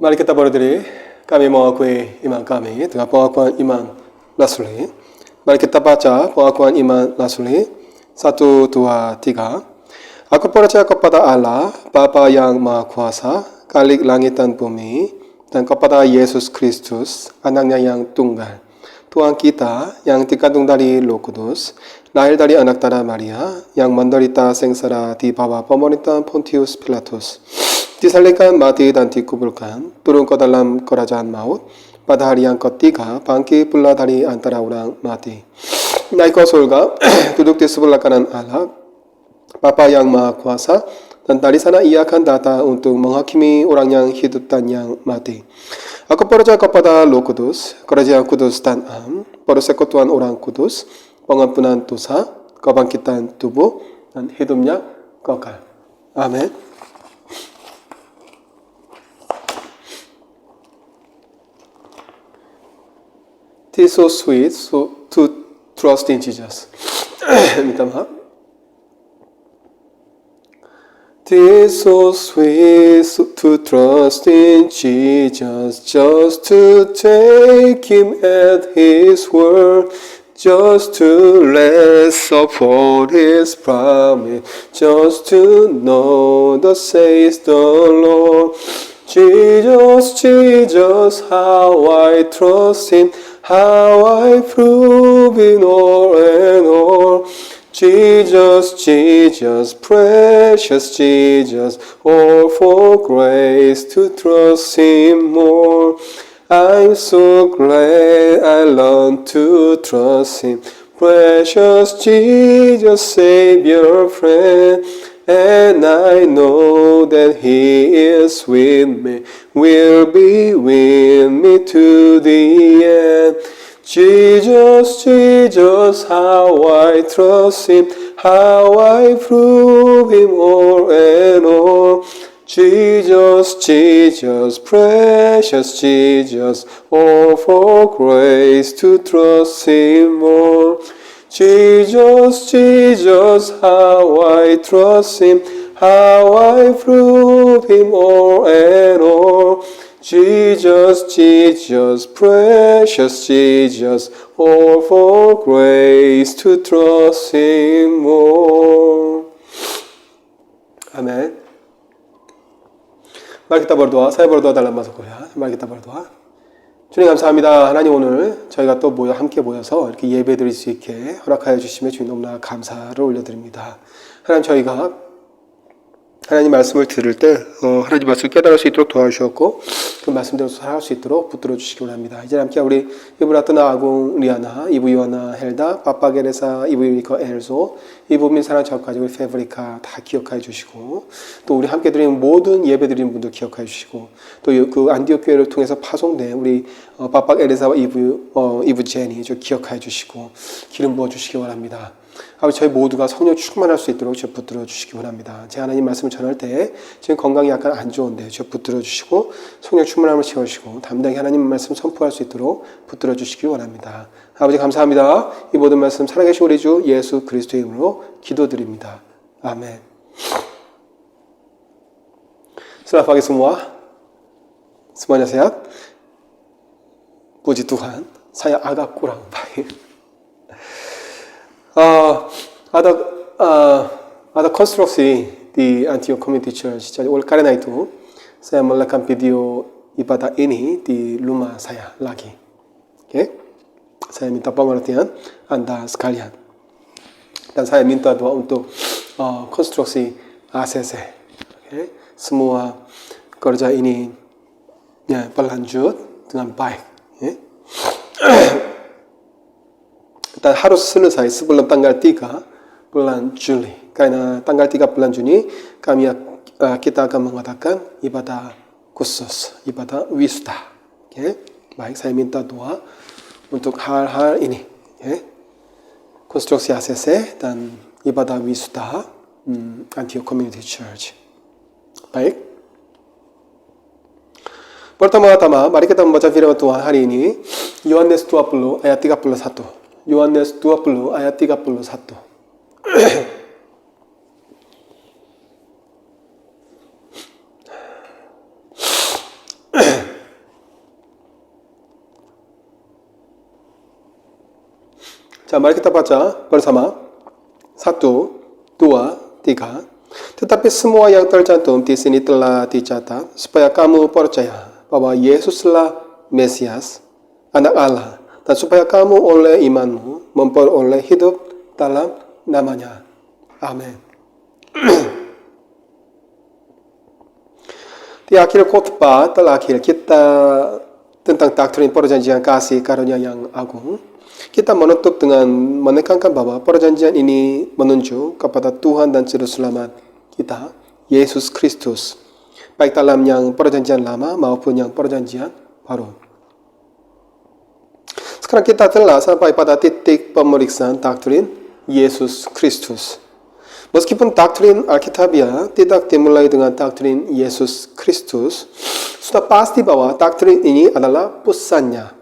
Mari kita berdiri, kami mengakui iman kami dengan pengakuan iman Rasuli. Mari kita baca pengakuan iman Rasuli 1, 2, 3. Aku percaya kepada Allah, Bapa yang Maha Kuasa, Khalik langit dan bumi, dan kepada Yesus Kristus, anaknya yang tunggal, Tuhan kita yang dikandung dari Roh Kudus, lahir dari anak darah Maria, yang menderita sengsara di bawah pemerintahan Pontius Pilatus, disalibkan mati dan dikuburkan, turun ke dalam kerajaan maut, pada hari yang ketiga bangkit pula dari antara orang mati. Naik ke surga, duduk di sebelah kanan Allah, Bapa yang Maha Kuasa, dan dari sana ia akan datang untuk menghakimi orang yang hidup dan yang mati. Aku percaya kepada Roh Kudus, kerajaan kudus dan am, persekutuan orang kudus, pengampunan dosa, kebangkitan tubuh, dan hidupnya kekal. Amin. It is so sweet to trust in Jesus. Minta maaf. It is so sweet to trust in Jesus, just to take Him at His word, just to rest upon His promise, just to know thus says the Lord. Jesus, Jesus, how I trust Him, how I prove in all and all. Jesus, Jesus, precious Jesus, all for grace to trust Him more. I'm so glad I learned to trust Him, precious Jesus, Savior, friend. And I know that He is with me, will be with me to the end. Jesus, Jesus, how I trust Him, how I prove Him all and all. Jesus, Jesus, precious Jesus, all for grace to trust Him more. Jesus, Jesus, how I trust Him, how I prove Him all and all. Jesus, Jesus, precious Jesus, all for grace to trust Him more. Amen. Mari kita berdoa. Saya berdoa dalam bahasa Korea. Mari kita berdoa. 주님 감사합니다. 하나님 오늘 저희가 또 함께 모여서 이렇게 예배 드릴 수 있게 허락하여 주시며 주님 너무나 감사를 올려드립니다. 하나님 저희가 하나님 말씀을 들을 때 하나님 말씀을 깨달을 수 있도록 도와주셨고 그 말씀대로 살아갈 수 있도록 붙들어 주시기 원합니다. 이제 함께 우리 이브라트나 아궁 리아나 이브 요하나 헬다 빠빠게레사 이브 유니커 엘소 이브 민사나 저까지 우리 페브리카 다 기억하여 주시고 또 우리 함께 드리는 모든 예배 드리는 분들 기억하여 주시고 또 그 안디옥 교회를 통해서 파송된 우리 빠빠게레사와 이브 제니 저 기억하여 주시고 기름 부어 주시기 원합니다. 아버지 저희 모두가 성령 충만할 수 있도록 저 붙들어 주시기 원합니다. 제 하나님 말씀을 전할 때 지금 건강이 약간 안 좋은데 저 붙들어 주시고 성령 충만함을 채우시고 담대하게 하나님 말씀 선포할 수 있도록 붙들어 주시기 원합니다. 아버지 감사합니다. 이 모든 말씀 살아계신 우리 주 예수 그리스도의 이름으로 기도드립니다. 아멘. Selamat pagi semua. Semuanya sehat? Puji Tuhan, saya agak kurang baik. Ada konstruksi di Antioch Community Church. Jadi oleh karena itu, saya melakukan video ibadah ini di rumah saya lagi. Okay? Saya minta pengertian Anda sekalian. Dan saya minta doa untuk konstruksi ACC. Okay? Semua kerja ini ya, berlanjut dengan baik. Okay? Dan harus selesai sebelum tanggal 3 bulan Juli. Karena tanggal 3 bulan Juni kita akan mengadakan ibadah khusus, ibadah wisuda. Okay? Baik, saya minta doa untuk hal-hal ini. Okay? Konstruksi ACC dan ibadah wisuda Antioch Community Church. Baik. Pertama-tama, mari kita membaca firman Tuhan hari ini. Yohanes 20 ayat 31. Yohanes 20 ayat 31. mari kita baca bersama. 1, 2, 3. Tetapi semua yang tercantum di sini telah dicatat supaya kamu percaya bahwa Yesuslah Mesias, Anak Allah, dan supaya kamu oleh imanmu memperoleh hidup dalam namanya. Amin. Di akhir khotbah terakhir kita tentang doktrin perjanjian kasih karunia yang agung, kita menutup dengan menekankan bahwa perjanjian ini menunjuk kepada Tuhan dan Juru Selamat kita, Yesus Kristus, baik dalam yang perjanjian lama maupun yang perjanjian baru. Sekarang kita telah sampai pada titik pemeriksaan doktrin Yesus Kristus. Meskipun doktrin Alkitabiah tidak dimulai dengan doktrin Yesus Kristus, sudah pasti bahwa doktrin ini adalah pusatnya.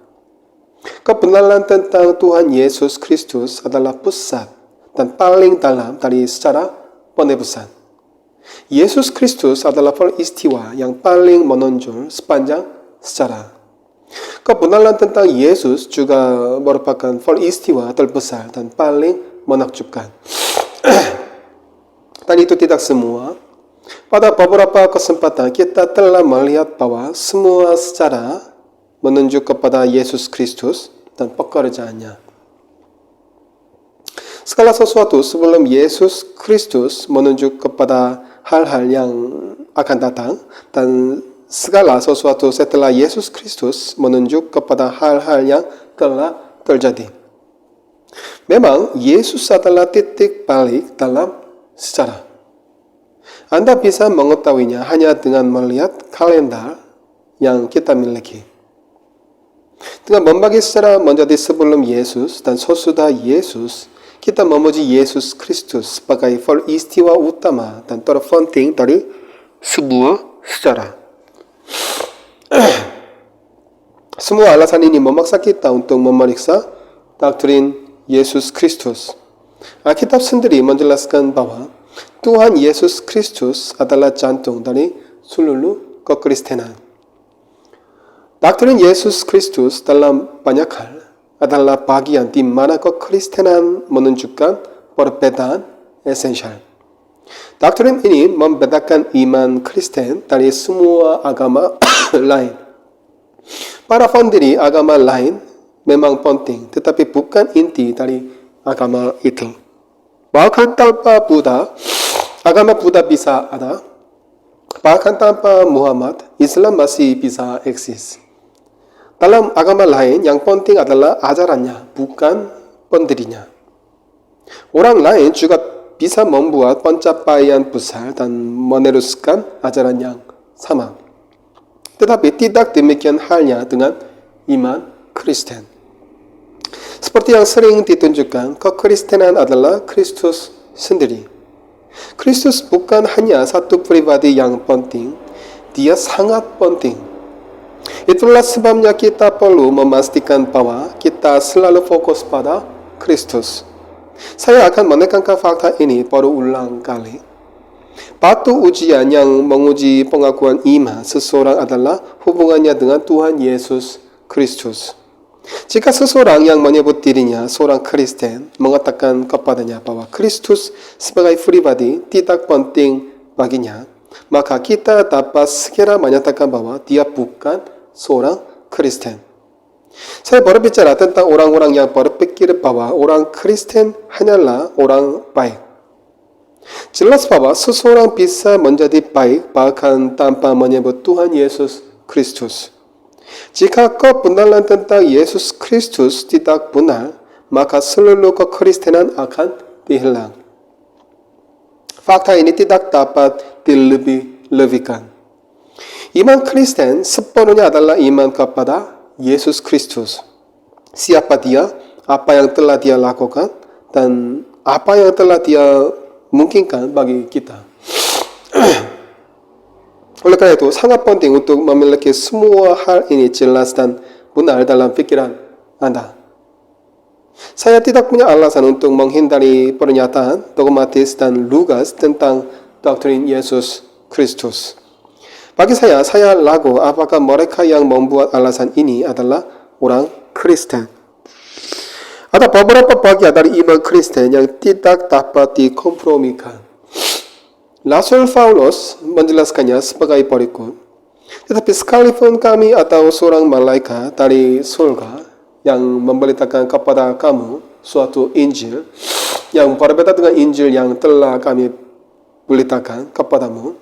Kebenaran tentang Tuhan Yesus Kristus adalah pusat dan paling dalam dari secara penebusan. Yesus Kristus adalah peristiwa yang paling menonjol sepanjang sejarah. Kebenaran tentang Yesus juga merupakan peristiwa terbesar dan paling menakjubkan. Dan itu tidak semua. Pada beberapa kesempatan kita telah melihat bahwa semua secara menunjuk kepada Yesus Kristus dan pekerjaannya. Segala sesuatu sebelum Yesus Kristus menunjuk kepada hal-hal yang akan datang, dan segala sesuatu setelah Yesus Kristus menunjuk kepada hal-hal yang telah terjadi. Memang Yesus adalah titik balik dalam sejarah. Anda bisa mengetahuinya hanya dengan melihat kalender yang kita miliki. Dengan membagi sejarah menjadi sebelum Yesus dan sesudah Yesus, kita memuji Yesus Kristus sebagai peristiwa utama dan terpenting dari sebuah sejarah. Semua alasan ini memaksa kita untuk memeriksa doktrin Yesus Kristus. Alkitab sendiri menjelaskan bahwa Tuhan Yesus Kristus adalah jantung dari seluruh kekristenan. Doktrin Yesus Kristus dalam banyak hal adalah bagian di mana kekristenan menunjukkan perbedaan esensial. Doktrin ini membedakan iman Kristen dari semua agama lain. Para pendiri agama lain memang penting, tetapi bukan inti dari agama itu. Bahkan tanpa Buddha, agama Buddha bisa ada. Bahkan tanpa Muhammad, Islam masih bisa eksis. Dalam agama lain, yang penting adalah ajarannya, bukan pendirinya. Orang lain juga bisa membuat pencapaian besar dan meneruskan ajaran yang sama. Tetapi tidak demikian halnya dengan iman Kristen. Seperti yang sering ditunjukkan, kekristenan adalah Kristus sendiri. Kristus bukan hanya satu pribadi yang penting, dia sangat penting. Itulah sebabnya kita perlu memastikan bahwa kita selalu fokus pada Kristus. Saya akan menekankan fakta ini berulang kali. Batu ujian yang menguji pengakuan iman seseorang adalah hubungannya dengan Tuhan Yesus Kristus. Jika seseorang yang menyebut dirinya seorang Kristen mengatakan kepadanya bahwa Kristus sebagai pribadi tidak penting baginya, maka kita dapat segera menyatakan bahwa dia bukan seorang Kristen. Saya berbicara tentang orang-orang yang berpikir bahwa orang Kristen hanyalah orang baik. Jelas bahwa seseorang bisa menjadi baik bahkan tanpa menyebut Tuhan Yesus Kristus. Jika kebenaran tentang Yesus Kristus tidak benar, maka seluruh kekristenan akan dihilang. Fakta ini tidak dapat dilebih-lebihkan. Iman Kristen sepenuhnya adalah iman kepada Yesus Kristus. Siapa dia, apa yang telah dia lakukan, dan apa yang telah dia mungkinkan bagi kita. Oleh karena itu, sangat penting untuk memiliki semua hal ini jelas dan benar dalam pikiran Anda. Saya tidak punya alasan untuk menghindari pernyataan dogmatis dan lugas tentang doktrin Yesus Kristus. Bagi saya ragu apakah mereka yang membuat alasan ini adalah orang Kristen. Ada beberapa bagian dari iman Kristen yang tidak dapat dikompromikan. Rasul Paulus menjelaskannya sebagai berikut. Tetapi sekalipun kami atau seorang malaikat dari surga yang memberitakan kepada kamu suatu Injil yang berbeda dengan Injil yang telah kami beritakan kepadamu,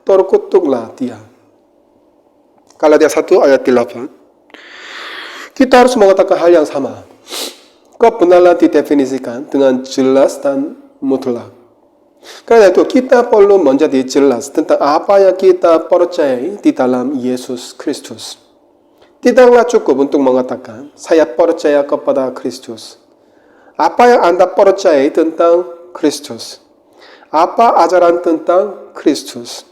terkutuklah dia. Galatia 1 ayat 8. Kita harus mengatakan hal yang sama. Kebenaran didefinisikan dengan jelas dan mutlak. Karena itu kita perlu menjadi jelas tentang apa yang kita percayai di dalam Yesus Kristus. Tidaklah cukup untuk mengatakan, saya percaya kepada Kristus. Apa yang Anda percayai tentang Kristus? Apa ajaran tentang Kristus?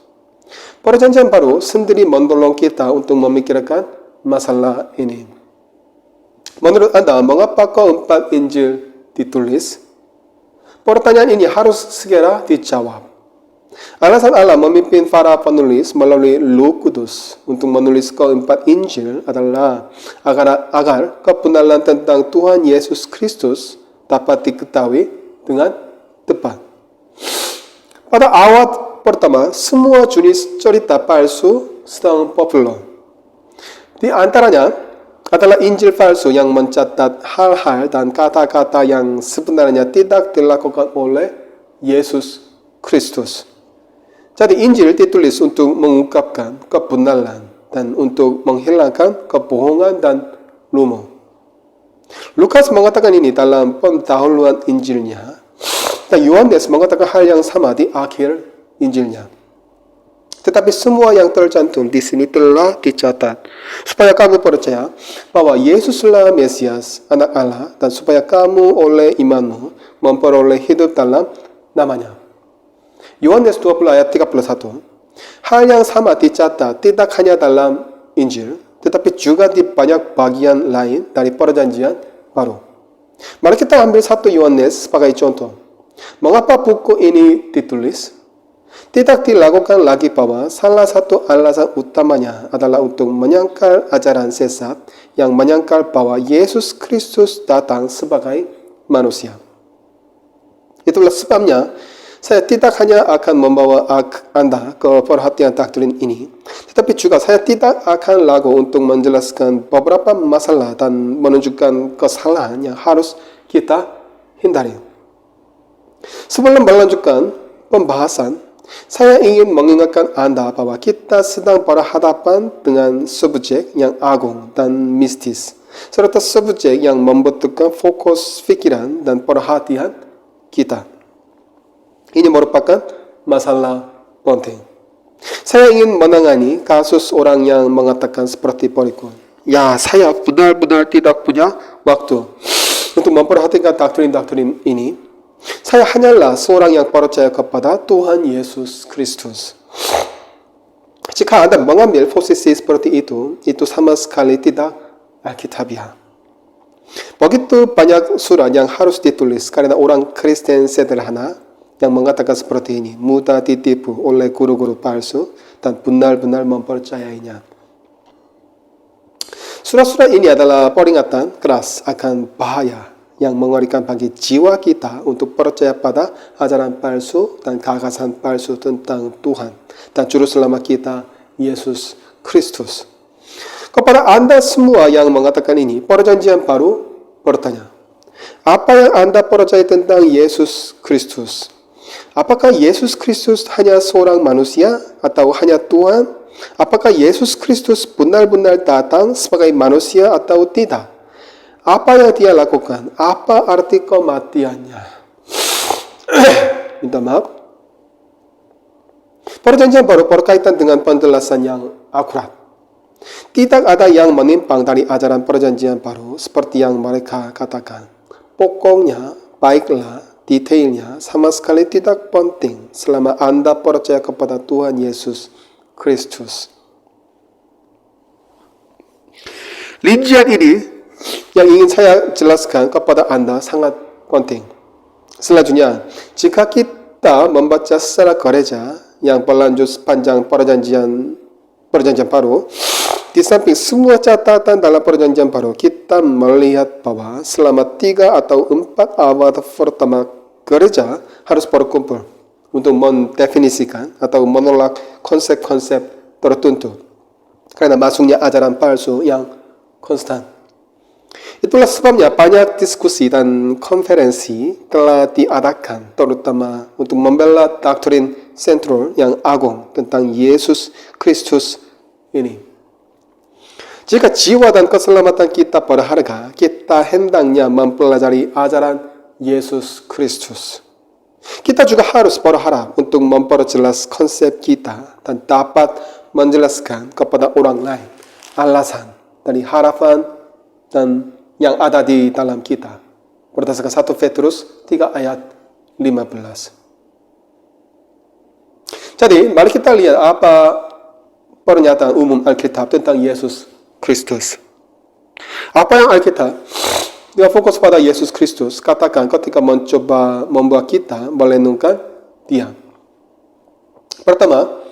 Perjanjian baru sendiri menolong kita untuk memikirkan masalah ini. Menurut Anda, mengapa keempat Injil ditulis? Pertanyaan ini harus segera dijawab. Alasan Allah memimpin para penulis melalui Roh Kudus untuk menulis keempat Injil adalah agar kebenaran tentang Tuhan Yesus Kristus dapat diketahui dengan tepat. Pada awal pertama, semua jenis cerita palsu sedang populer. Di antaranya adalah Injil palsu yang mencatat hal-hal dan kata-kata yang sebenarnya tidak dilakukan oleh Yesus Kristus. Jadi Injil ditulis untuk mengungkapkan kebenaran dan untuk menghilangkan kebohongan dan rumor. Lukas mengatakan ini dalam pendahuluan Injilnya, dan Yohanes mengatakan hal yang sama di akhir Injilnya. Tetapi semua yang tercantum di sini telah dicatat supaya kamu percaya bahwa Yesuslah Mesias, Anak Allah, dan supaya kamu oleh imanmu memperoleh hidup dalam namanya. Yohanes 20 ayat 31. Hal yang sama dicatat tidak hanya dalam Injil, tetapi juga di banyak bagian lain dari Perjanjian Baru. Mari kita ambil 1 Yohanes sebagai contoh. Mengapa buku ini ditulis? Tidak dilakukan lagi bahwa salah satu alasan utamanya adalah untuk menyangkal ajaran sesat yang menyangkal bahwa Yesus Kristus datang sebagai manusia. Itulah sebabnya saya tidak hanya akan membawa Anda ke perhatian doktrin ini, tetapi juga saya tidak akan ragu untuk menjelaskan beberapa masalah dan menunjukkan kesalahan yang harus kita hindari. Sebelum melanjutkan pembahasan, saya ingin mengingatkan Anda bahwa kita sedang berhadapan dengan subjek yang agung dan mistis, serta subjek yang membutuhkan fokus pikiran dan perhatian kita. Ini merupakan masalah penting. Saya ingin menangani kasus orang yang mengatakan seperti berikut. Ya, saya benar-benar tidak punya waktu untuk memperhatikan doktrin-doktrin ini. Saya hanyalah seorang yang percaya kepada Tuhan Yesus Kristus. Jika Anda mengambil posisi seperti itu sama sekali tidak alkitabiah. Begitu banyak surat yang harus ditulis karena orang Kristen sederhana yang mengatakan seperti ini, mudah ditipu oleh guru-guru palsu dan benar-benar mempercayainya. Surat-surat ini adalah peringatan keras akan bahaya yang mengerikan bagi jiwa kita untuk percaya pada ajaran palsu dan gagasan palsu tentang Tuhan dan Juru Selamat kita, Yesus Kristus. Kepada Anda semua yang mengatakan ini, Perjanjian Baru bertanya, apa yang Anda percaya tentang Yesus Kristus? Apakah Yesus Kristus hanya seorang manusia atau hanya Tuhan? Apakah Yesus Kristus benar-benar datang sebagai manusia atau tidak? Apa yang dia lakukan? Apa arti kematiannya? Minta maaf. Perjanjian Baru berkaitan dengan penjelasan yang akurat. Tidak ada yang menyimpang dari ajaran Perjanjian Baru seperti yang mereka katakan. Pokoknya, baiklah, detailnya sama sekali tidak penting selama Anda percaya kepada Tuhan Yesus Kristus. Rincian ini yang ingin saya jelaskan kepada Anda sangat penting. Selanjutnya, jika kita membaca secara gereja yang berlanjut sepanjang perjanjian Baru, Di samping semua catatan dalam perjanjian baru, kita melihat bahwa selama 3 atau 4 abad pertama gereja harus berkumpul untuk mendefinisikan atau menolak konsep-konsep tertentu karena masuknya ajaran palsu yang konstan. Itulah sebabnya banyak diskusi dan konferensi telah diadakan terutama untuk membela doktrin sentral yang agung tentang Yesus Kristus ini. Jika jiwa dan keselamatan kita berharga, kita hendaknya mempelajari ajaran Yesus Kristus. Kita juga harus berharap untuk memperjelas konsep kita dan dapat menjelaskan kepada orang lain alasan dari harapan dan yang ada di dalam kita. Berdasarkan 1 Petrus 3 ayat 15. Jadi, mari kita lihat apa pernyataan umum Alkitab tentang Yesus Kristus. Apa yang Alkitab dia fokus pada Yesus Kristus katakan ketika mencoba membuat kita merenungkan Dia. Pertama,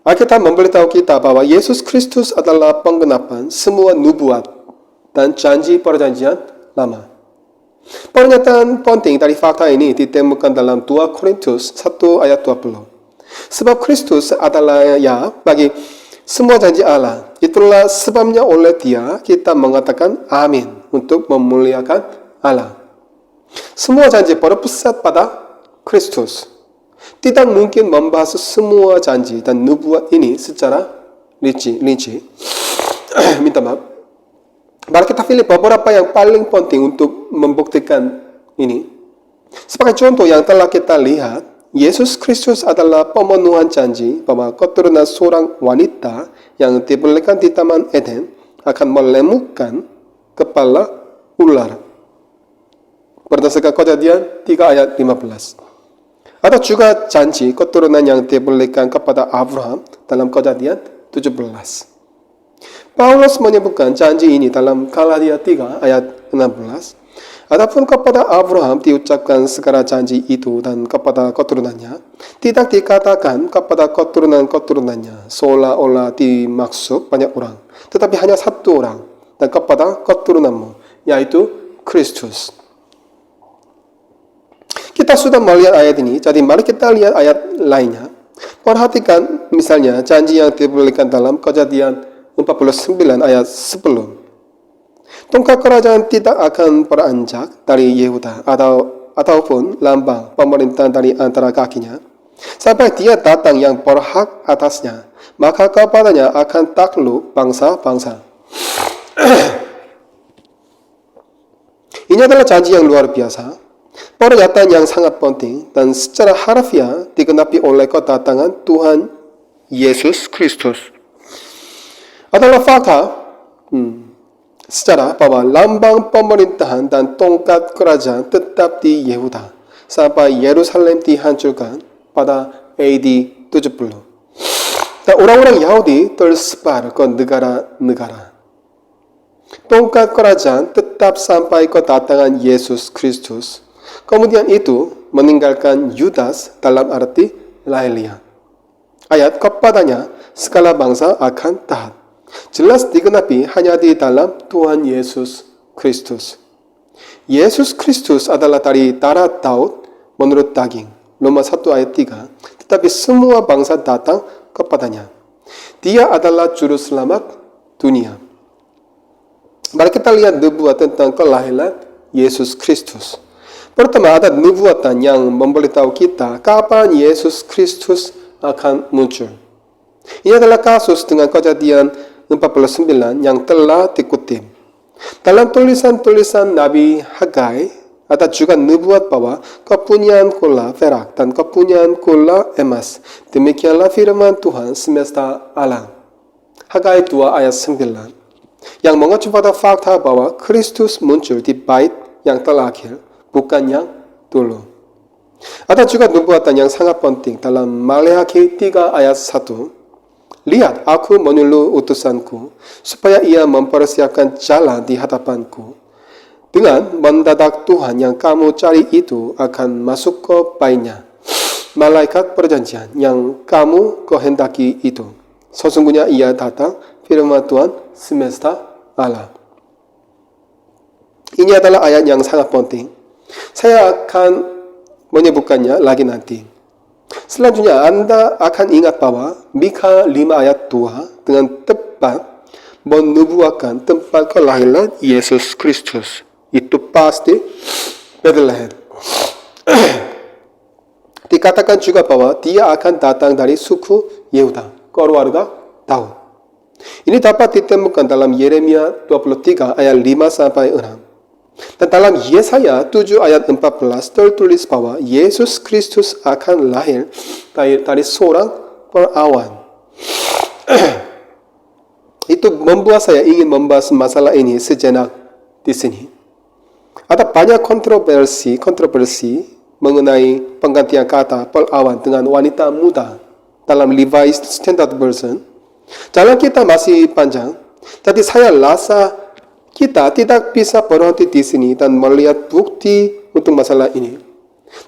Alkitab memberitahu kita bahwa Yesus Kristus adalah penggenapan semua nubuat dan janji perjanjian lama. Pernyataan penting dari fakta ini ditemukan dalam 2 Korintus 1 ayat 20. Sebab Kristus adalah ya bagi semua janji Allah. Itulah sebabnya oleh Dia kita mengatakan amin untuk memuliakan Allah. Semua janji berpusat pada Kristus. Tidak mungkin membahas semua janji dan nubuat ini secara rinci. Minta maaf. Mari kita pilih beberapa yang paling penting untuk membuktikan ini. Sebagai contoh yang telah kita lihat, Yesus Kristus adalah pemenuhan janji bahwa keturunan seorang wanita yang diberikan di Taman Eden akan melemukkan kepala ular. Berdasarkan Kejadian 3 ayat 15. Ada juga janji keturunan yang diberikan kepada Abraham dalam Kejadian 17. Paulus menyebutkan janji ini dalam Galatia 3 ayat 16. Adapun kepada Abraham diucapkan segala janji itu dan kepada keturunannya, tidak dikatakan kepada keturunan-keturunannya, seolah-olah dimaksud banyak orang, tetapi hanya satu orang, dan kepada keturunanmu, yaitu Kristus. Kita sudah melihat ayat ini, jadi mari kita lihat ayat lainnya. Perhatikan misalnya janji yang diberikan dalam Kejadian 49 ayat 10. Tongkat kerajaan tidak akan beranjak dari Yehuda ataupun lambang pemerintahan dari antara kakinya sampai Dia datang yang berhak atasnya, maka kepadanya akan takluk bangsa-bangsa. Ini adalah janji yang luar biasa, pernyataan yang sangat penting dan secara harfiah digenapi oleh kedatangan Tuhan Yesus Kristus. Adalah fakta secara bahwa lambang pemerintahan dan tongkat kerajaan tetap di Yehuda sampai Yerusalem dihancurkan pada AD 70. Dan orang-orang Yahudi tersebar ke negara-negara. Tongkat kerajaan tetap sampai kedatangan Yesus Kristus. Kemudian itu meninggalkan Yudas dalam arti lahiriah. Ayat kepadanya segala bangsa akan taat. Jelas digenapi hanya di dalam Tuhan Yesus Kristus. Yesus Kristus adalah dari darah Daud menurut daging. Roma 1 ayat 3. Tetapi semua bangsa datang kepadanya. Dia adalah juru selamat dunia. Mari kita lihat nubuat tentang kelahiran Yesus Kristus. Pertama, ada nubuatan yang memberitahu kita kapan Yesus Kristus akan muncul. Ini adalah kasus dengan Kejadian 49 yang telah dikutip. Dalam tulisan-tulisan Nabi Hagai, ada juga nubuat bahwa kepunyaan gula perak dan kepunyaan gula emas. Demikianlah firman Tuhan semesta alam. Hagai 2 ayat 9. Yang mengacu pada fakta bahwa Kristus muncul di bait yang terakhir, bukan yang dulu. Ada juga nubuatan yang sangat penting dalam Maleakhi 3 ayat 1. Lihat, aku menyuruh utusanku, supaya ia mempersiapkan jalan di hadapanku. Dengan mendadak Tuhan yang kamu cari itu akan masuk ke baitnya. Malaikat perjanjian yang kamu kehendaki itu. Sesungguhnya ia datang, firman Tuhan semesta Allah. Ini adalah ayat yang sangat penting. Saya akan menyebutkannya lagi nanti. Selanjutnya Anda akan ingat bahwa Mika 5 ayat 2 dengan tepat menubuatkan tempat kelahiran Yesus Kristus. Itu pasti Bethlehem. Dikatakan juga bahwa dia akan datang dari suku Yehuda, keluarga Daud. Ini dapat ditemukan dalam Yeremia 23 ayat 5 sampai 6. Dan dalam Yesaya 7 ayat 14 tertulis bahwa Yesus Kristus akan lahir dari seorang perawan. Itu membuat saya ingin membahas masalah ini sejenak di sini. Ada banyak kontroversi mengenai penggantian kata perawan dengan wanita muda dalam Levi's Standard Version. Jalan kita masih panjang, jadi saya rasa kita tidak bisa berhenti di sini dan melihat bukti untuk masalah ini.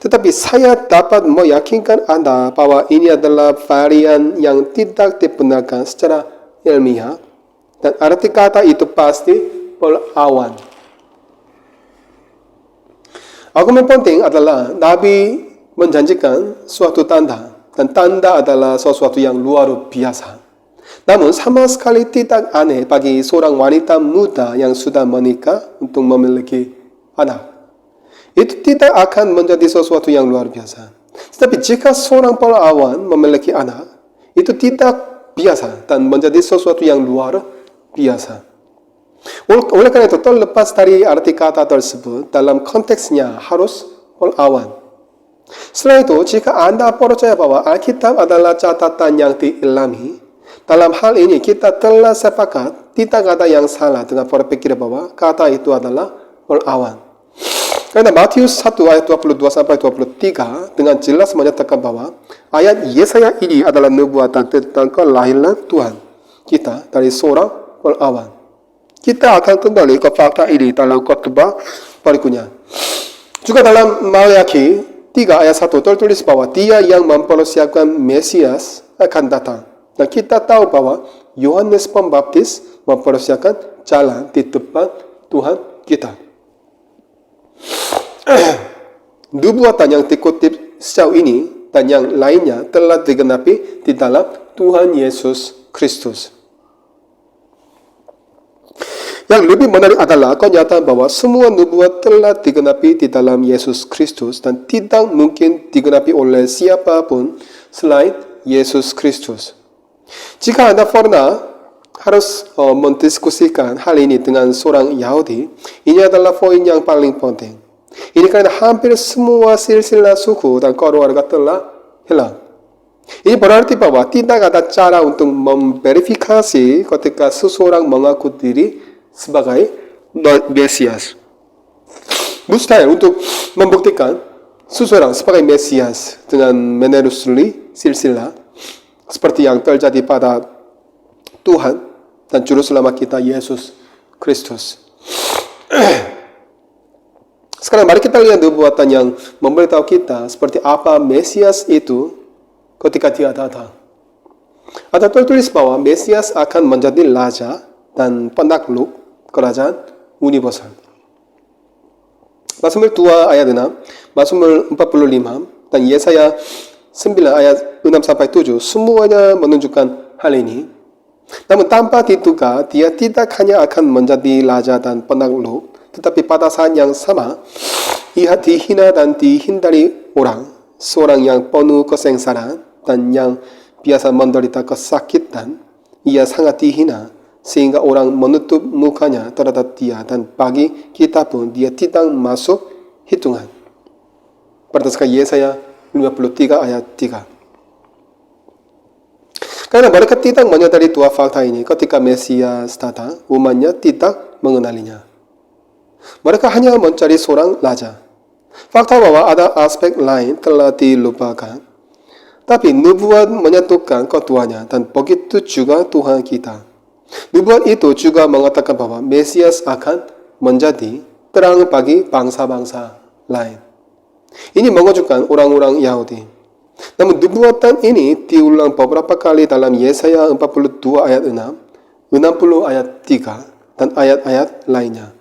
Tetapi saya dapat meyakinkan Anda bahwa ini adalah varian yang tidak dibenarkan secara ilmiah dan arti kata itu pasti perawan. Argumen penting adalah Nabi menjanjikan suatu tanda dan tanda adalah sesuatu yang luar biasa. Namun sama sekali tidak aneh bagi seorang wanita muda yang sudah menikah untuk memiliki anak. Itu tidak akan menjadi sesuatu yang luar biasa. Tetapi jika seorang perawan memiliki anak, itu tidak biasa dan menjadi sesuatu yang luar biasa. Oleh karena itu, terlepas dari arti kata tersebut, dalam konteksnya harus perawan. Setelah itu, jika Anda percaya bahwa Alkitab adalah catatan yang diilhami, dalam hal ini kita telah sepakat tidak ada yang salah dengan berpikir bahwa kata itu adalah perawan. Karena Matius 1 ayat 22 sampai 23 dengan jelas menyatakan bahwa ayat Yesaya ini adalah nubuatan tentang kelahiran Tuhan kita dari seorang perawan. Kita akan kembali ke fakta ini dalam khotbah berikutnya. Juga dalam Maleakhi 3 ayat 1 tertulis bahwa dia yang mempersiapkan Mesias akan datang. Dan kita tahu bahwa Yohanes Pembaptis mempersiapkan jalan di depan Tuhan kita. Nubuatan yang dikutip sejauh ini dan yang lainnya telah digenapi di dalam Tuhan Yesus Kristus. Yang lebih menarik adalah kenyataan bahwa semua nubuat telah digenapi di dalam Yesus Kristus dan tidak mungkin digenapi oleh siapapun selain Yesus Kristus. Jika Anda pernah harus mendiskusikan hal ini dengan seorang Yahudi, ini adalah poin yang paling penting. Ini karena hampir semua silsilah suku dan keluarga telah hilang. Ini berarti bahwa tidak ada cara untuk memverifikasi ketika seseorang mengaku diri sebagai Mesias. Mustahil untuk membuktikan seseorang sebagai Mesias dengan menelusuri silsilah seperti yang terjadi pada Tuhan dan Juru Selamat kita Yesus Kristus. Sekarang mari kita lihat nubuatan yang memberitahu kita seperti apa Mesias itu ketika dia datang. Ada tertulis bahwa Mesias akan menjadi raja dan penakluk kerajaan universal. Mazmur 2 ayat 6, Mazmur 45 dan Yesaya 9 ayat 6-7 semuanya menunjukkan hal ini. Namun tanpa diduga dia tidak hanya akan menjadi raja dan penakluk, tetapi pada saat yang sama ia dihina dan dihindari orang, seorang yang penuh kesengsaran dan yang biasa menderita kesakitan. Ia sangat dihina sehingga orang menutup mukanya terhadap dia dan bagi kita pun dia tidak masuk hitungan. Berdasarkan Yesaya 53 ayat 3. Karena mereka tidak menyadari dua fakta ini, ketika Mesias datang, umatnya tidak mengenalinya. Mereka hanya mencari seorang raja. Fakta bahwa ada aspek lain telah dilupakan. Tapi nubuat menyatukan keduanya dan begitu juga Tuhan kita. Nubuat itu juga mengatakan bahwa Mesias akan menjadi terang bagi bangsa-bangsa lain. Ini mengejutkan orang-orang Yahudi. Namun nubuatan ini diulang beberapa kali dalam Yesaya 42 ayat 6 60 ayat 3 dan ayat-ayat lainnya.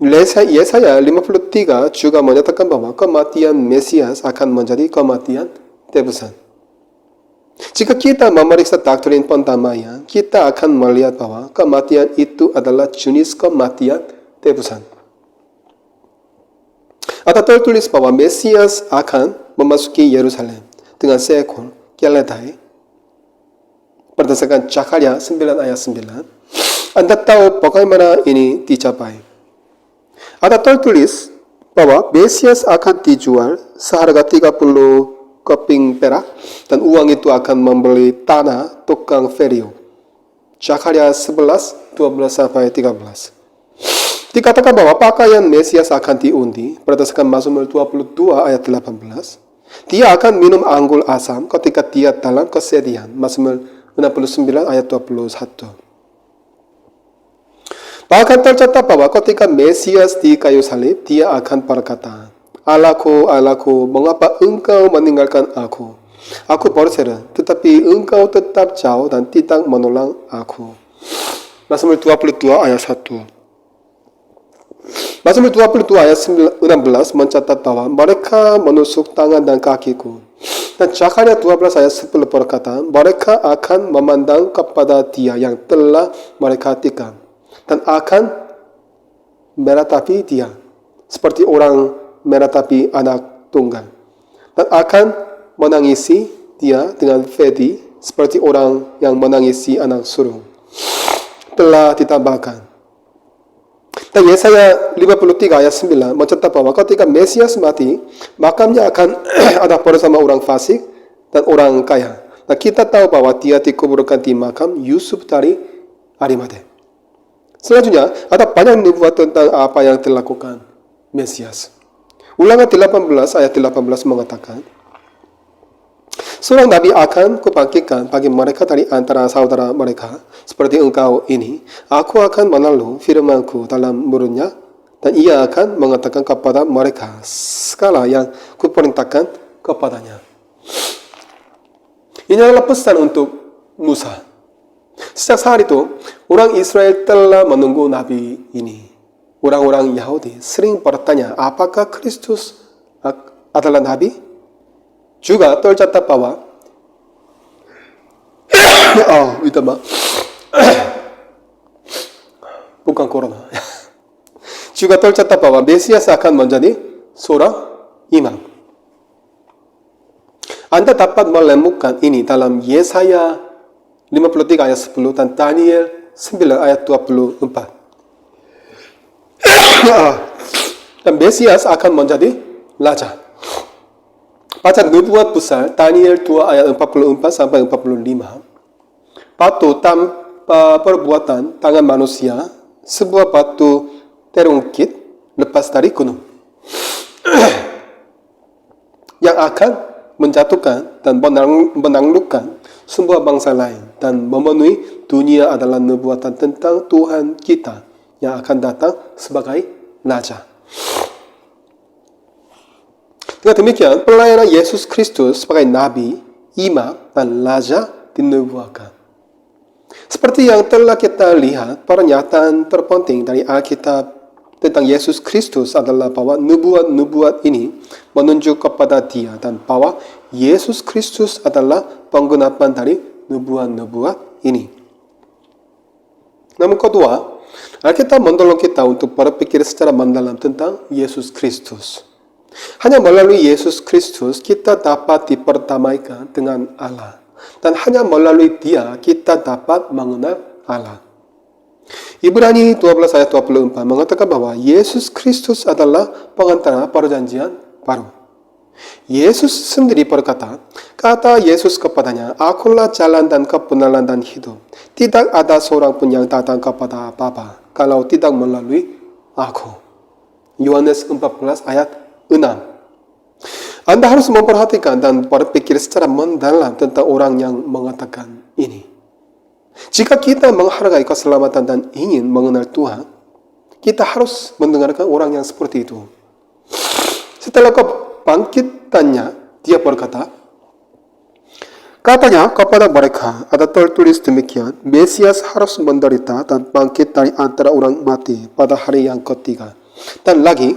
Yesaya 53 juga menyatakan bahwa kematian Mesias akan menjadi kematian tebusan. Jika kita memeriksa doktrin pendamaian, kita akan melihat bahwa kematian itu adalah jenis kematian tebusan. Ada tertulis bahwa Mesias akan memasuki Yerusalem dengan seekor keledai. Berdasarkan Zakaria 9 ayat 9. Anda tahu bagaimana ini dicapai. Ada tertulis bahwa Mesias akan dijual seharga 30 keping perak dan uang itu akan membeli tanah tukang ferio. Zakaria 11, 12 sampai 13. Dikatakan bahwa pakaian Mesias akan diundi berdasarkan Mazmur 22 ayat 18. Dia akan minum anggur asam ketika dia dalam kesedihan. Mazmur 69 ayat 21. Bahkan tercatat bahwa ketika Mesias di kayu salib, dia akan berkata, Allahku, Allahku, mengapa engkau meninggalkan aku? Aku berseru, tetapi engkau tetap jauh dan tidak menolong aku. Mazmur 22 ayat 1. Mazmur 22 ayat 16 mencatat bahwa mereka menusuk tangan dan kakiku. Dan Zakaria 12 ayat 10 berkata, mereka akan memandang kepada dia yang telah mereka tikam dan akan meratapi dia seperti orang meratapi anak tunggal, dan akan menangisi dia dengan fedi seperti orang yang menangisi anak sulung. Telah ditambahkan. Dan Yesaya 53 ayat 9 mencatat bahwa ketika Mesias mati, makamnya akan ada bersama orang fasik dan orang kaya. Dan kita tahu bahwa dia dikuburkan di makam Yusuf dari Arimatea. Selanjutnya, ada banyak nubuat tentang apa yang dilakukan Mesias. Ulangan 18 ayat 18 mengatakan, seorang nabi akan kubangkitkan bagi mereka dari antara saudara mereka, seperti engkau ini. Aku akan menaruh firmanku dalam mulutnya, dan ia akan mengatakan kepada mereka segala yang kuperintahkan kepadanya. Ini adalah pesan untuk Musa. Sejak saat itu, orang Israel telah menunggu nabi ini. Orang-orang Yahudi sering bertanya, apakah Kristus adalah nabi? Juga tercatat bahwa bukan corona. Juga tercatat bahwa Mesias akan menjadi seorang imam. Anda dapat menemukan ini dalam Yesaya 53 ayat 10 dan Daniel 9 ayat 24. Dan Mesias akan menjadi raja. Baca nubuat besar Daniel 2 ayat 44 sampai 45. Batu tanpa perbuatan tangan manusia, sebuah batu terungkit lepas dari gunung, yang akan menjatuhkan dan menaklukkan semua bangsa lain dan memenuhi dunia adalah nubuatan tentang Tuhan kita yang akan datang sebagai raja. Dengan demikian, pelayanan Yesus Kristus sebagai nabi, imam, dan raja dinubuatkan. Seperti yang telah kita lihat, pernyataan terpenting dari Alkitab tentang Yesus Kristus adalah bahwa nubuat-nubuat ini menunjuk kepada Dia dan bahwa Yesus Kristus adalah penggenapan dari nubuat-nubuat ini. Namun kedua, Alkitab mendorong kita untuk berpikir secara mendalam tentang Yesus Kristus. Hanya melalui Yesus Kristus kita dapat diperdamaikan dengan Allah. Dan hanya melalui Dia kita dapat mengenal Allah. Ibrani 12 ayat 24 mengatakan bahwa Yesus Kristus adalah pengantara perjanjian baru. Yesus sendiri berkata, kata Yesus kepadanya, akulah jalan dan kebenaran dan hidup. Tidak ada seorang pun yang datang kepada Bapa kalau tidak melalui aku. Yohanes 14 ayat 6. Anda harus memperhatikan dan berpikir secara mendalam tentang orang yang mengatakan ini. Jika kita menghargai keselamatan dan ingin mengenal Tuhan, kita harus mendengarkan orang yang seperti itu. Setelah kebangkitannya, dia berkata, Katanya kepada mereka, ada tertulis demikian, Mesias harus menderita dan bangkit dari antara orang mati pada hari yang ketiga. Dan lagi,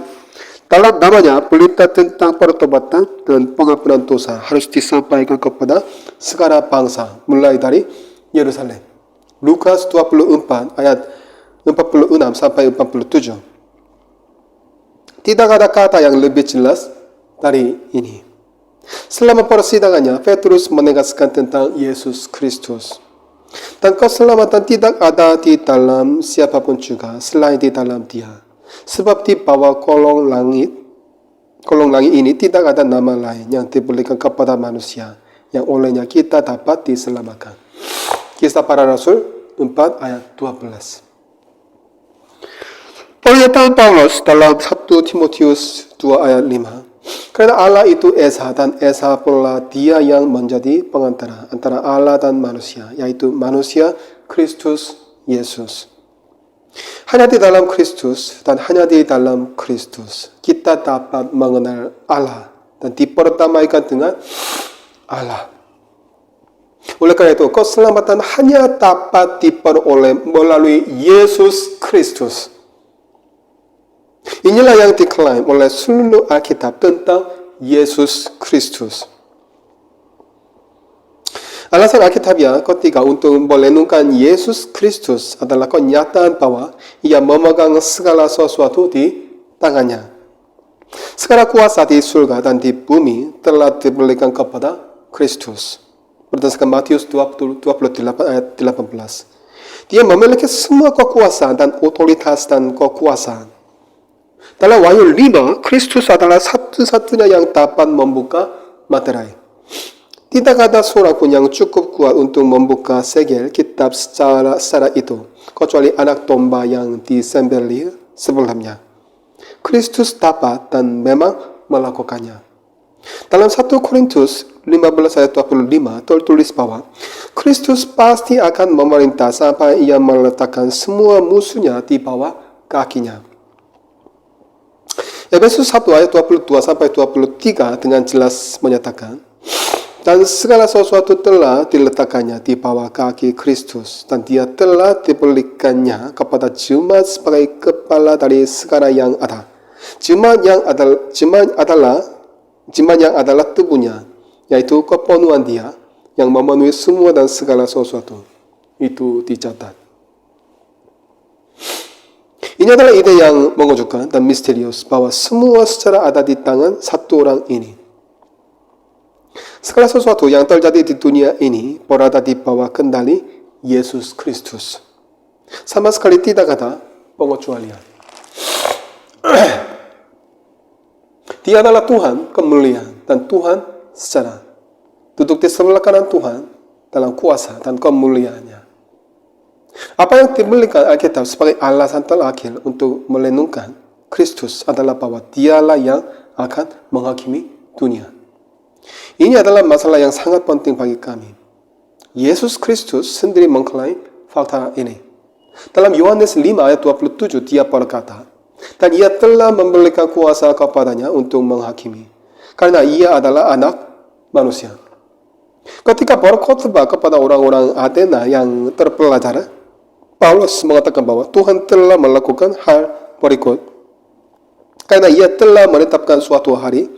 dalam namanya berita tentang pertobatan dan pengampunan dosa harus disampaikan kepada segala bangsa, mulai dari Yerusalem. Lukas 24 ayat 46 sampai 47. Tidak ada kata yang lebih jelas dari ini. Selama persidangannya, Petrus menegaskan tentang Yesus Kristus. Dan keselamatan tidak ada di dalam siapapun juga selain di dalam Dia. Sebab di bawah kolong langit ini tidak ada nama lain yang diberikan kepada manusia yang olehnya kita dapat diselamatkan. Kisah Para Rasul 4 ayat 12. Pernyataan Paulus dalam 1 Timotius 2 ayat 5. Karena Allah itu Esa dan Esa pula Dia yang menjadi pengantara antara Allah dan manusia, yaitu manusia Kristus Yesus. Hanya di dalam Kristus dan hanya di dalam Kristus kita dapat mengenal Allah dan diperdamaikan dengan Allah. Oleh karena itu, keselamatan hanya dapat diperoleh melalui Yesus Kristus. Inilah yang diklaim oleh seluruh Alkitab tentang Yesus Kristus. Alasan Alkitabnya ketiga untuk merenungkan Yesus Kristus adalah kenyataan bahwa Ia memegang segala sesuatu di tangannya. Segala kuasa di surga dan di bumi telah diberikan kepada Kristus. Berdasarkan Matius 28 ayat 18. Dia memiliki semua kekuasaan dan otoritas dan kekuasaan. Dalam Wahyu 5, Kristus adalah satu-satunya yang dapat membuka materai. Tidak ada seorang pun yang cukup kuat untuk membuka segel kitab secara itu, kecuali anak domba yang disembelih sebelumnya. Kristus dapat dan memang melakukannya. Dalam 1 Korintus 15 ayat 25 tertulis bahwa Kristus pasti akan memerintah sampai Ia meletakkan semua musuhnya di bawah kakinya. Efesus 1 ayat 22 sampai 23 dengan jelas menyatakan, dan segala sesuatu telah diletakkannya di bawah kaki Kristus, dan Dia telah diberikannya kepada jemaat sebagai kepala dari segala yang ada. Jemaat yang adalah tubuhnya, yaitu kepenuhan Dia yang memenuhi semua dan segala sesuatu. Itu dicatat. Ini adalah ide yang mengejutkan dan misterius bahwa semua secara ada di tangan satu orang ini. Segala sesuatu yang terjadi di dunia ini berada di bawah kendali Yesus Kristus. Sama sekali tidak ada pengecualian. Dia adalah Tuhan kemuliaan dan Tuhan secara. Duduk di sebelah kanan Tuhan dalam kuasa dan kemuliaannya. Apa yang diberikan Alkitab sebagai alasan terakhir untuk merenungkan Kristus adalah bahwa Dialah yang akan menghakimi dunia. Ini adalah masalah yang sangat penting bagi kami. Yesus Kristus sendiri mengklaim fakta ini. Dalam Yohanes 5 ayat 27 Dia berkata, dan Ia telah memberikan kuasa kepadanya untuk menghakimi, karena Ia adalah anak manusia. Ketika berkhotbah kepada orang-orang Athena yang terpelajar, Paulus mengatakan bahwa Tuhan telah melakukan hal berikut. Karena Ia telah menetapkan suatu hari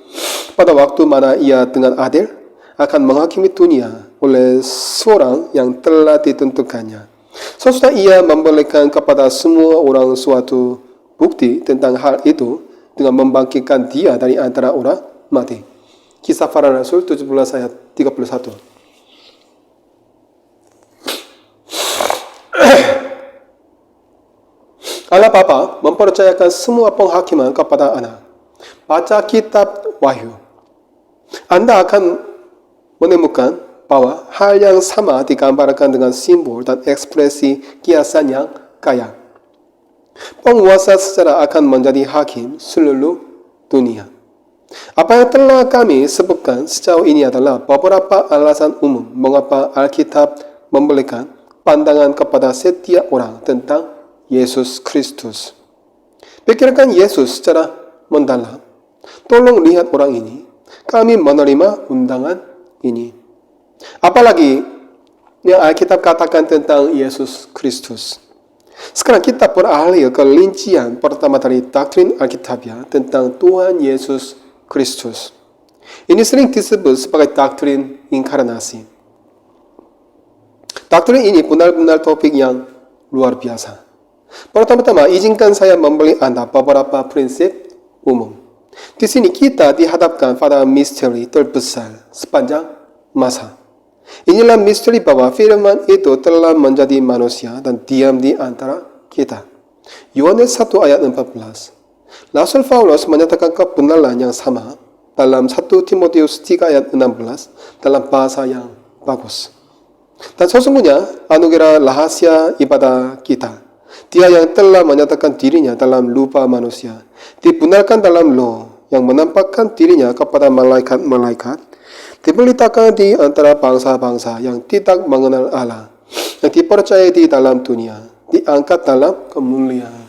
pada waktu mana Ia dengan adil akan menghakimi dunia oleh seorang yang telah ditentukannya. Sesudah Ia memberikan kepada semua orang suatu bukti tentang hal itu dengan membangkitkan Dia dari antara orang mati. Kisah Para Rasul 17 ayat 31. Allah Bapa mempercayakan semua penghakiman kepada Anak. Baca kitab Wahyu. Anda akan menemukan bahwa hal yang sama digambarkan dengan simbol dan ekspresi kiasan yang kaya. Penguasa secara akan menjadi hakim seluruh dunia. Apa yang telah kami sebutkan sejauh ini adalah beberapa alasan umum mengapa Alkitab memberikan pandangan kepada setiap orang tentang Yesus Kristus. Pikirkan Yesus secara mendalam. Tolong lihat orang ini. Kami menerima undangan ini. Apalagi yang Alkitab katakan tentang Yesus Kristus. Sekarang kita beralih ke rincian pertama dari doktrin Alkitabiah tentang Tuhan Yesus Kristus. Ini sering disebut sebagai doktrin inkarnasi. Doktrin ini benar-benar topik yang luar biasa. Pertama-tama, izinkan saya memberi Anda beberapa prinsip umum. Di sini kita dihadapkan pada misteri terbesar sepanjang masa. Inilah misteri bahwa firman itu telah menjadi manusia dan diam di antara kita. Yohanes 1 ayat 14. Rasul Paulus menyatakan kebenaran yang sama dalam 1 Timotius 3 ayat 16 dalam bahasa yang bagus. Dan sesungguhnya anugerah rahasia ibadah kita. Dia yang telah menyatakan dirinya dalam rupa manusia, dibenarkan dalam roh, yang menampakkan dirinya kepada malaikat-malaikat, diberitakan di antara bangsa-bangsa yang tidak mengenal Allah, yang dipercaya di dalam dunia, diangkat dalam kemuliaan.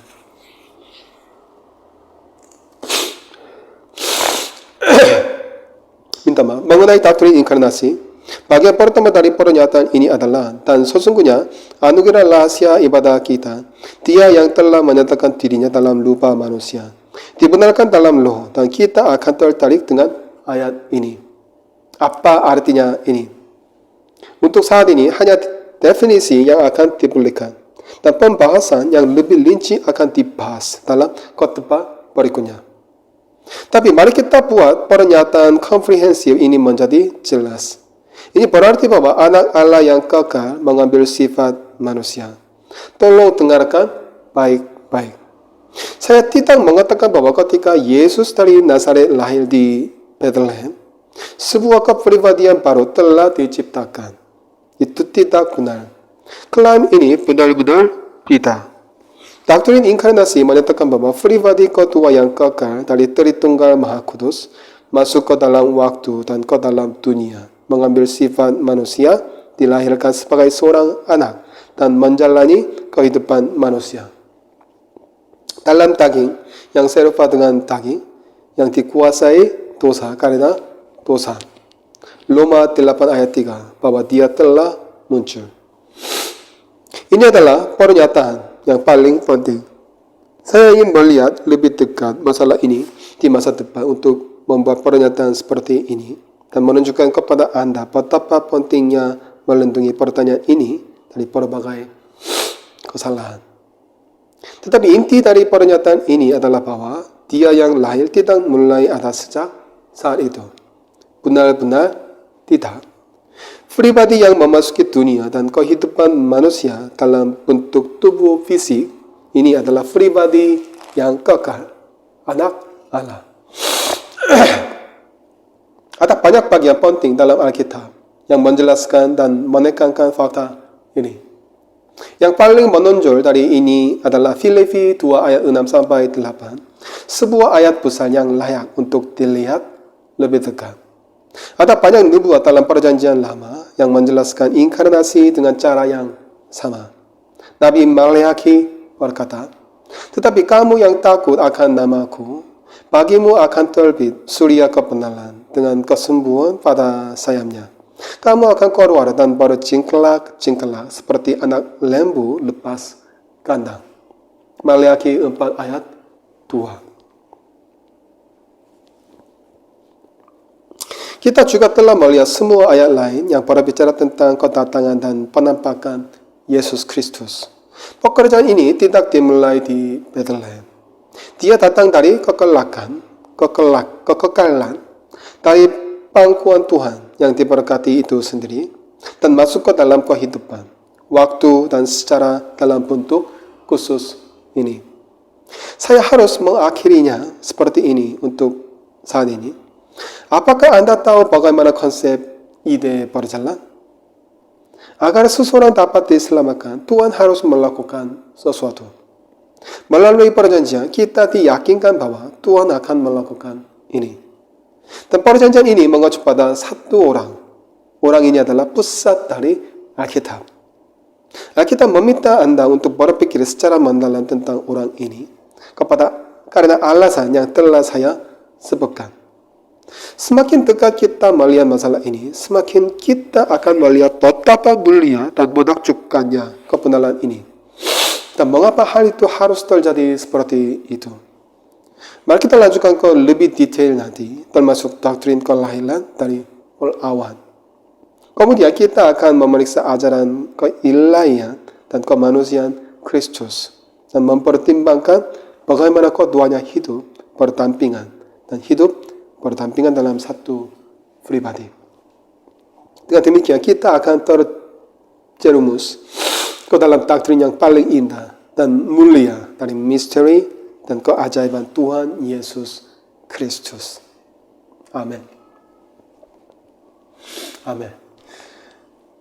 Minta maaf. Mengenai doktrin inkarnasi, bagian pertama dari pernyataan ini adalah, dan sesungguhnya anugerah rahasia ibadah kita, dia yang telah menyatakan dirinya dalam rupa manusia, dibenarkan dalam roh, dan kita akan tertarik dengan ayat ini. Apa artinya ini? Untuk saat ini hanya definisi yang akan diberikan dan pembahasan yang lebih rinci akan dibahas dalam khotbah berikutnya. Tapi mari kita buat pernyataan komprehensif ini menjadi jelas. Ini berarti bahwa anak Allah yang kekal mengambil sifat manusia. Tolong dengarkan baik-baik. Saya tidak mengatakan bahwa ketika Yesus dari Nazaret lahir di Bethlehem, sebuah kepribadian baru telah diciptakan. Itu tidak benar. Klaim ini benar-benar tidak. Doktrin inkarnasi menyatakan bahwa pribadi kedua yang kekal dari Tritunggal Maha Kudus masuk ke dalam waktu dan ke dalam dunia, mengambil sifat manusia, dilahirkan sebagai seorang anak, dan menjalani kehidupan manusia. Dalam daging yang serupa dengan daging, yang dikuasai dosa karena dosa. Roma 8 ayat 3 bahwa dia telah muncul. Ini adalah pernyataan yang paling penting. Saya ingin melihat lebih dekat masalah ini di masa depan untuk membuat pernyataan seperti ini dan menunjukkan kepada Anda betapa pentingnya melindungi pertanyaan ini dari berbagai kesalahan. Tetapi inti dari pernyataan ini adalah bahwa dia yang lahir tidak mulai ada sejak saat itu. Benar-benar tidak. Pribadi yang memasuki dunia dan kehidupan manusia dalam bentuk tubuh fisik ini adalah pribadi yang kekal, anak Allah. Ada banyak bagian penting dalam Alkitab yang menjelaskan dan menekankan fakta ini. Yang paling menonjol dari ini adalah Filipi 2 ayat 6-8, sebuah ayat besar yang layak untuk dilihat lebih dekat. Ada banyak nubuat dalam perjanjian lama yang menjelaskan inkarnasi dengan cara yang sama. Nabi Maleakhi berkata, tetapi kamu yang takut akan namaku, bagimu akan terbit surya kebenaran dengan kesembuhan pada sayapnya. Kamu akan keluar dan berjingkelak-jingkelak seperti anak lembu lepas kandang. Maleakhi 4 ayat 2. Kita juga telah melihat semua ayat lain yang berbicara tentang kedatangan dan penampakan Yesus Kristus. Pekerjaan ini tidak dimulai di Bethlehem. Dia datang dari kekekalan, dari pangkuan Tuhan yang diberkati itu sendiri, dan masuk ke dalam kehidupan, waktu, dan secara dalam bentuk khusus ini. Saya harus mengakhirinya seperti ini untuk saat ini. Apakah Anda tahu bagaimana konsep ide berjalan? Agar seseorang dapat diselamatkan, Tuhan harus melakukan sesuatu. Melalui perjanjian, kita diyakinkan bahwa Tuhan akan melakukan ini. Dan perjanjian ini mengacu pada satu orang. Orang ini adalah pusat dari Alkitab. Alkitab meminta Anda untuk berpikir secara mendalam tentang orang ini karena alasan yang telah saya sebutkan. Semakin dekat kita melihat masalah ini, semakin kita akan melihat betapa mulia dan menakjubkannya kebenaran ini. Dan mengapa hal itu harus terjadi seperti itu? Mari kita lanjutkan ke lebih detail nanti, termasuk doktrin kelahiran dari awal. Kemudian kita akan memeriksa ajaran keilahian dan kemanusiaan Kristus dan mempertimbangkan bagaimana keduanya hidup berdampingan dan hidup berdampingan dalam satu pribadi. Dengan demikian kita akan terjerumus ke dalam doktrin yang paling indah dan mulia dari misteri dan keajaiban Tuhan Yesus Kristus. Amin. Amin.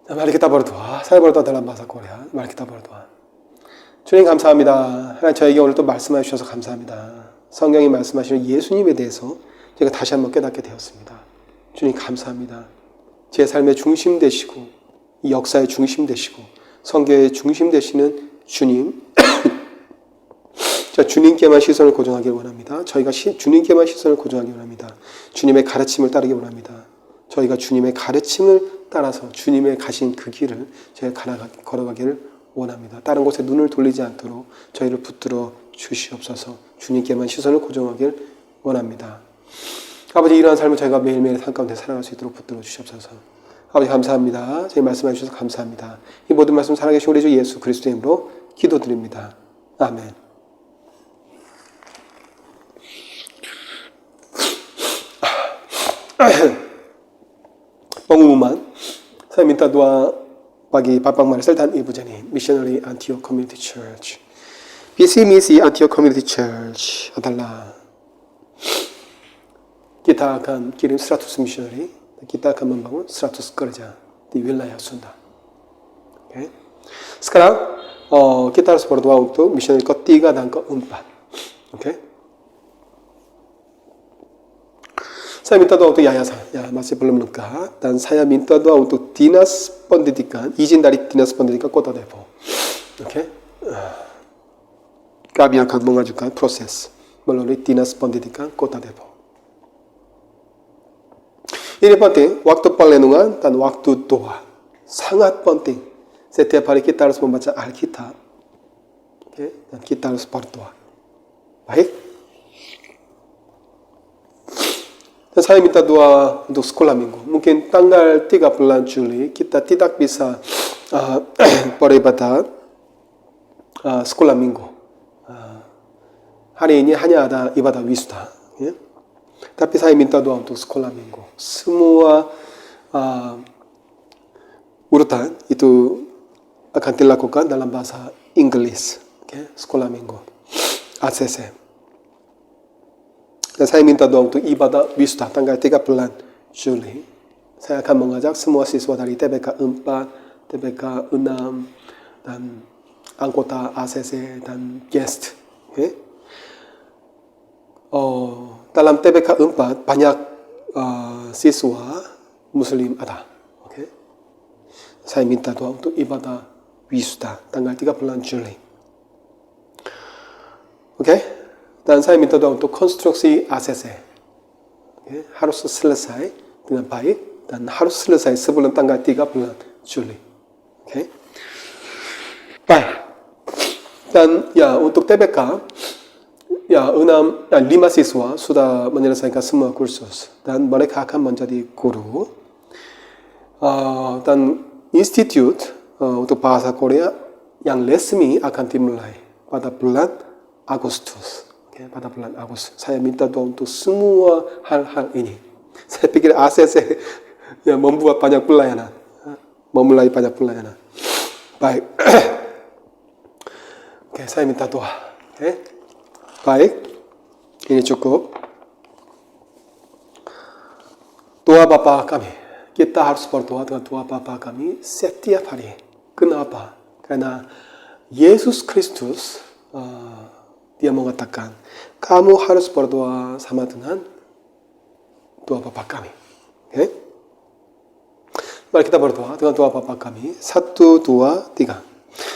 Mari kita berdoa. saya berdoa dalam bahasa Korea. mari kita berdoa. 주님 감사합니다. 하나님 저에게 오늘 또 말씀해 주셔서 감사합니다. 성경이 말씀하시는 예수님에 대해서 제가 다시 한번 깨닫게 되었습니다. 주님 감사합니다. 제 삶의 중심 되시고 이 역사의 중심 되시고 성교의 중심 되시는 주님, 주님께만 시선을 고정하길 원합니다. 저희가 주님께만 시선을 고정하길 원합니다. 주님의 가르침을 따르기 원합니다. 저희가 주님의 가르침을 따라서 주님의 가신 그 길을 저희가 걸어가기를 원합니다. 다른 곳에 눈을 돌리지 않도록 저희를 붙들어 주시옵소서. 주님께만 시선을 고정하길 원합니다. 아버지, 이러한 삶을 저희가 매일매일 삶 가운데 살아갈 수 있도록 붙들어 주시옵소서. 아버지 감사합니다. 저희 말씀해 주셔서 감사합니다. 이 모든 말씀 살아계신 우리 주 예수 그리스도의 이름으로 기도드립니다. 아멘. pengumuman, saya minta doa bagi Bapak Marcel dan Ibu Jenny, Missionary Antioch Community Church. Visi misi Antioch Community Church adalah kita akan kirim 100 missionary, kita akan membangun 100 gereja di wilayah Sunda. Okay. Sekarang kita harus berdoa untuk missionary ketiga dan keempat. Okay. Saya minta doa untuk yayasan, ya masih belum lengkap, dan saya minta doa untuk dinas pendidikan, izin dari dinas pendidikan Kota Depok. Oke, kami akan mengajukan proses melalui dinas pendidikan Kota Depok. Ini penting, waktu perlindungan dan waktu doa sangat penting. Setiap hari kita harus membaca Alkitab, okay? Dan kita harus berdoa. Baik. Dan saya minta doa untuk sekolah minggu. Mungkin tanggal 3 bulan Juli kita tidak bisa beribadah sekolah minggu. Hari ini hanya ada ibadah wisuda. Ya? Tapi saya minta doa untuk sekolah minggu. Semua urutan itu akan dilakukan dalam bahasa Inggris. Okay? Sekolah minggu. ACC. Dan saya minta doa untuk ibadah wisuda tanggal 3 bulan Juli. Saya akan mengajak semua siswa dari TBK 4, TBK 6, dan anggota ACC dan guest. Okay? Dalam TBK 4 banyak siswa Muslim ada. Okay? Saya minta doa untuk ibadah wisuda tanggal 3 bulan Juli. Oke? Okay? Dan saya minta doa untuk konstruksi ACC. Okay? Harus selesai dengan baik dan harus selesai sebelum tanggal 3 bulan Juli. Okay? Baik. Dan ya untuk TBK, ya 5 siswa sudah menyelesaikan semua kursus dan mereka akan menjadi guru. Dan institut untuk bahasa Korea yang resmi akan dimulai pada bulan Agustus. Okay, pada bulan Agustus. Saya minta doa untuk semua hal-hal ini. Saya pikir ACC ya, membuat banyak pelayanan. Memulai banyak pelayanan. Baik. Oke, saya minta doa. Oke. Baik. Ini cukup. Doa Bapa kami. Kita harus berdoa dengan doa Bapa kami setiap hari. Kenapa? Karena Yesus Kristus dia mengatakan, kamu harus berdoa sama dengan doa Bapa kami. Okay? Mari kita berdoa dengan doa Bapa kami. 1, 2, 3.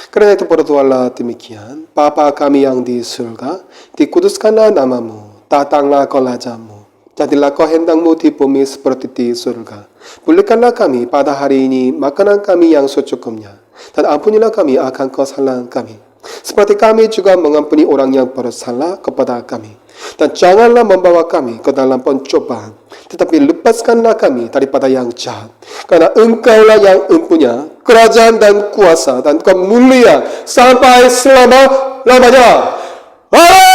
Karena itu berdoalah demikian. Bapa kami yang di surga, dikuduskanlah namamu, datanglah kerajaanmu, Jadilah kehendakmu di bumi seperti di surga. Pulihkanlah kami pada hari ini makanan kami yang secukupnya. Dan ampunilah kami akan kesalahan kami. Seperti kami juga mengampuni orang yang bersalah kepada kami. Dan janganlah membawa kami ke dalam pencobaan, tetapi lepaskanlah kami daripada yang jahat. Karena Engkaulah yang mempunyai kerajaan dan kuasa dan kemuliaan sampai selama-lamanya. Amin.